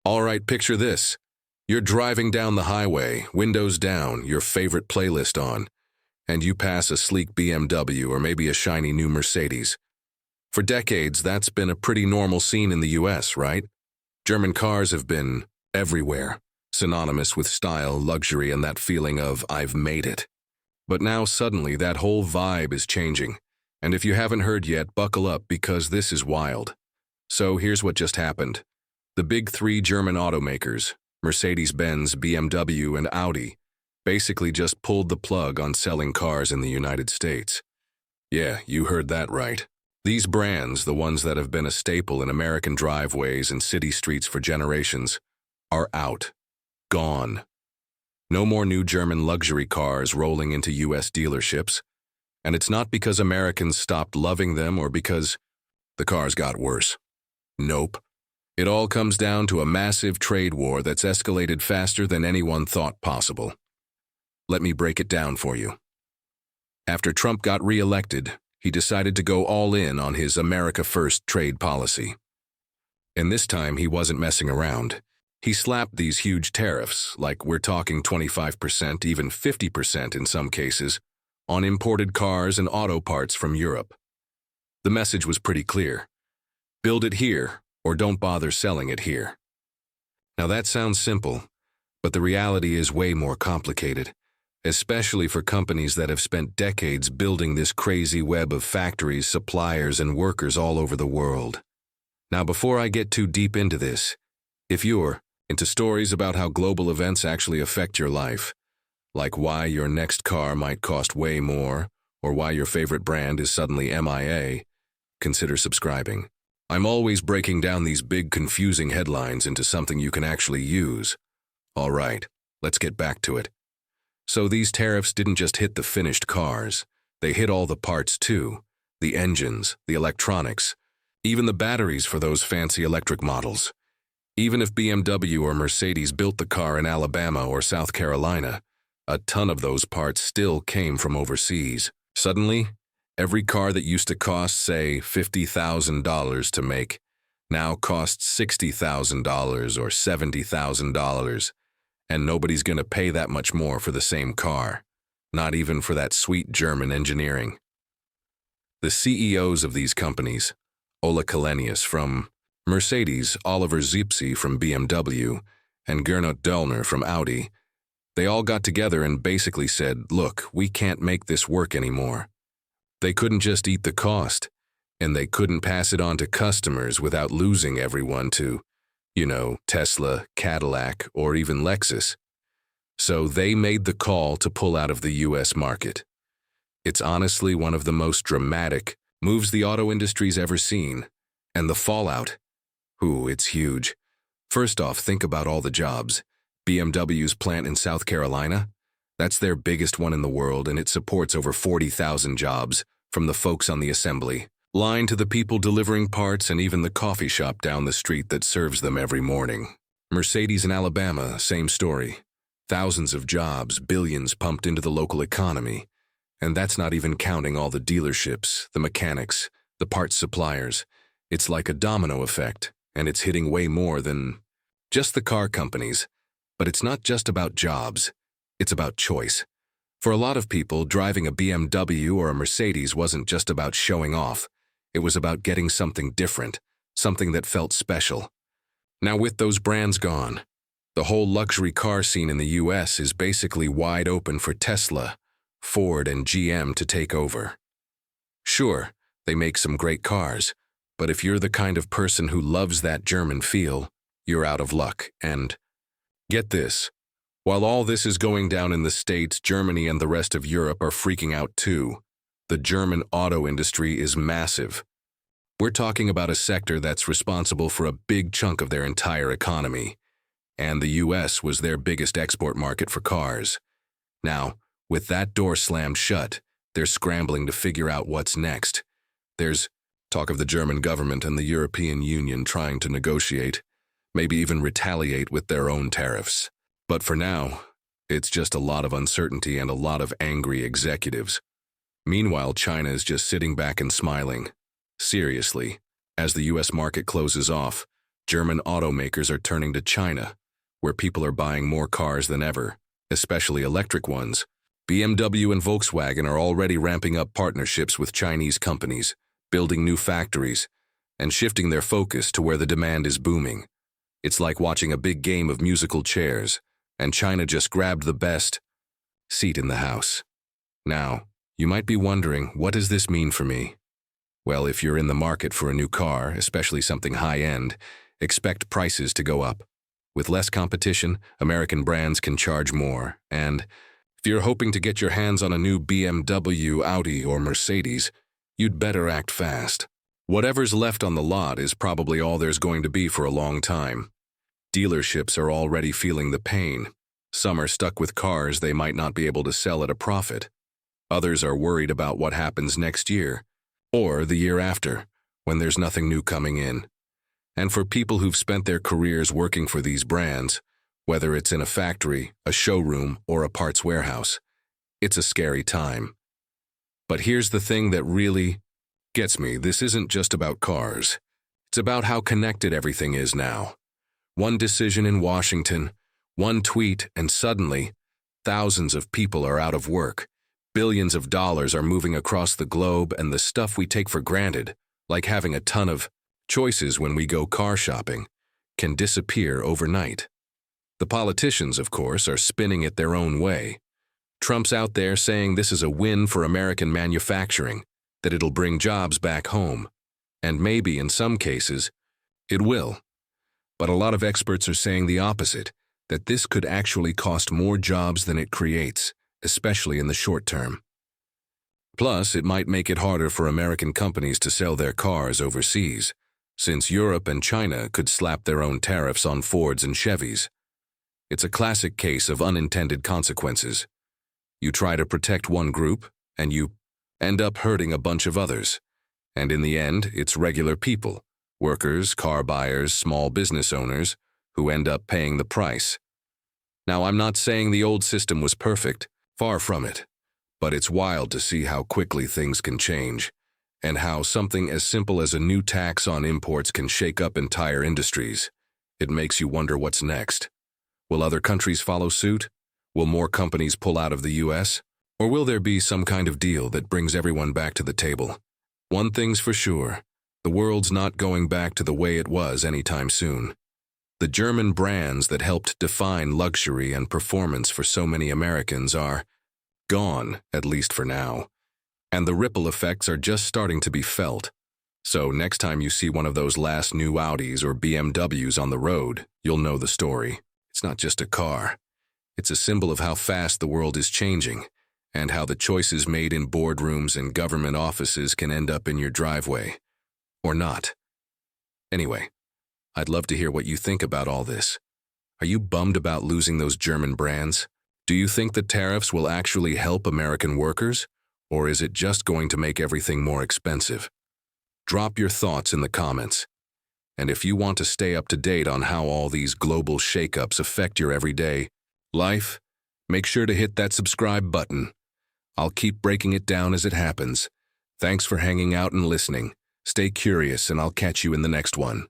All right, picture this. You're driving down the highway, windows down, your favorite playlist on, and you pass a sleek BMW or maybe a shiny new Mercedes. For decades, that's been a pretty normal scene in the US, right? German cars have been everywhere, synonymous with style, luxury, and that feeling of, I've made it. But now suddenly that whole vibe is changing. And if you haven't heard yet, buckle up because this is wild. So here's what just happened. The big three German automakers, Mercedes-Benz, BMW, and Audi, basically just pulled the plug on selling cars in the United States. Yeah, you heard that right. These brands, the ones that have been a staple in American driveways and city streets for generations, are out. Gone. No more new German luxury cars rolling into US dealerships. And it's not because Americans stopped loving them or because the cars got worse. Nope. It all comes down to a massive trade war that's escalated faster than anyone thought possible. Let me break it down for you. After Trump got re-elected, he decided to go all in on his America First trade policy. And this time he wasn't messing around. He slapped these huge tariffs, like we're talking 25%, even 50% in some cases, on imported cars and auto parts from Europe. The message was pretty clear. Build it here, or don't bother selling it here. Now that sounds simple, but the reality is way more complicated, especially for companies that have spent decades building this crazy web of factories, suppliers, and workers all over the world. Now before I get too deep into this, if you're into stories about how global events actually affect your life, like why your next car might cost way more, or why your favorite brand is suddenly MIA, consider subscribing. I'm always breaking down these big, confusing headlines into something you can actually use. All right, let's get back to it. So these tariffs didn't just hit the finished cars. They hit all the parts too. The engines, the electronics, even the batteries for those fancy electric models. Even if BMW or Mercedes built the car in Alabama or South Carolina, a ton of those parts still came from overseas. Suddenly, every car that used to cost, say, $50,000 to make, now costs $60,000 or $70,000, and nobody's going to pay that much more for the same car, not even for that sweet German engineering. The CEOs of these companies, Ola Källenius from Mercedes, Oliver Zipse from BMW, and Gernot Döllner from Audi, they all got together and basically said, look, we can't make this work anymore. They couldn't just eat the cost, and they couldn't pass it on to customers without losing everyone to, Tesla, Cadillac, or even Lexus. So they made the call to pull out of the US market. It's honestly one of the most dramatic moves the auto industry's ever seen. And the fallout? It's huge. First off, think about all the jobs. BMW's plant in South Carolina? That's their biggest one in the world, and it supports over 40,000 jobs, from the folks on the assembly line to the people delivering parts and even the coffee shop down the street that serves them every morning. Mercedes in Alabama, same story. Thousands of jobs, billions pumped into the local economy. And that's not even counting all the dealerships, the mechanics, the parts suppliers. It's like a domino effect, and it's hitting way more than just the car companies. But it's not just about jobs. It's about choice. For a lot of people, driving a BMW or a Mercedes wasn't just about showing off. It was about getting something different, something that felt special. Now with those brands gone, the whole luxury car scene in the US is basically wide open for Tesla, Ford, and GM to take over. Sure, they make some great cars, but if you're the kind of person who loves that German feel, you're out of luck. And get this, while all this is going down in the States, Germany and the rest of Europe are freaking out too. The German auto industry is massive. We're talking about a sector that's responsible for a big chunk of their entire economy. And the US was their biggest export market for cars. Now, with that door slammed shut, they're scrambling to figure out what's next. There's talk of the German government and the European Union trying to negotiate, maybe even retaliate with their own tariffs. But for now, it's just a lot of uncertainty and a lot of angry executives. Meanwhile, China is just sitting back and smiling. Seriously, as the US market closes off, German automakers are turning to China, where people are buying more cars than ever, especially electric ones. BMW and Volkswagen are already ramping up partnerships with Chinese companies, building new factories, and shifting their focus to where the demand is booming. It's like watching a big game of musical chairs, and China just grabbed the best seat in the house. Now, you might be wondering, what does this mean for me? Well, if you're in the market for a new car, especially something high-end, expect prices to go up. With less competition, American brands can charge more, and if you're hoping to get your hands on a new BMW, Audi, or Mercedes, you'd better act fast. Whatever's left on the lot is probably all there's going to be for a long time. Dealerships are already feeling the pain. Some are stuck with cars they might not be able to sell at a profit. Others are worried about what happens next year, or the year after, when there's nothing new coming in. And for people who've spent their careers working for these brands, whether it's in a factory, a showroom, or a parts warehouse, it's a scary time. But here's the thing that really gets me. This isn't just about cars. It's about how connected everything is now. One decision in Washington, one tweet, and suddenly, thousands of people are out of work. Billions of dollars are moving across the globe, and the stuff we take for granted, like having a ton of choices when we go car shopping, can disappear overnight. The politicians, of course, are spinning it their own way. Trump's out there saying this is a win for American manufacturing, that it'll bring jobs back home. And maybe, in some cases, it will. But a lot of experts are saying the opposite, that this could actually cost more jobs than it creates, especially in the short term. Plus, it might make it harder for American companies to sell their cars overseas, since Europe and China could slap their own tariffs on Fords and Chevys. It's a classic case of unintended consequences. You try to protect one group, and you end up hurting a bunch of others. And in the end, it's regular people, workers, car buyers, small business owners, who end up paying the price. Now, I'm not saying the old system was perfect, far from it, but it's wild to see how quickly things can change, and how something as simple as a new tax on imports can shake up entire industries. It makes you wonder what's next. Will other countries follow suit? Will more companies pull out of the US? Or will there be some kind of deal that brings everyone back to the table? One thing's for sure, the world's not going back to the way it was anytime soon. The German brands that helped define luxury and performance for so many Americans are gone, at least for now. And the ripple effects are just starting to be felt. So next time you see one of those last new Audis or BMWs on the road, you'll know the story. It's not just a car. It's a symbol of how fast the world is changing, and how the choices made in boardrooms and government offices can end up in your driveway. Or not. Anyway, I'd love to hear what you think about all this. Are you bummed about losing those German brands? Do you think the tariffs will actually help American workers? Or is it just going to make everything more expensive? Drop your thoughts in the comments. And if you want to stay up to date on how all these global shakeups affect your everyday life, make sure to hit that subscribe button. I'll keep breaking it down as it happens. Thanks for hanging out and listening. Stay curious, and I'll catch you in the next one.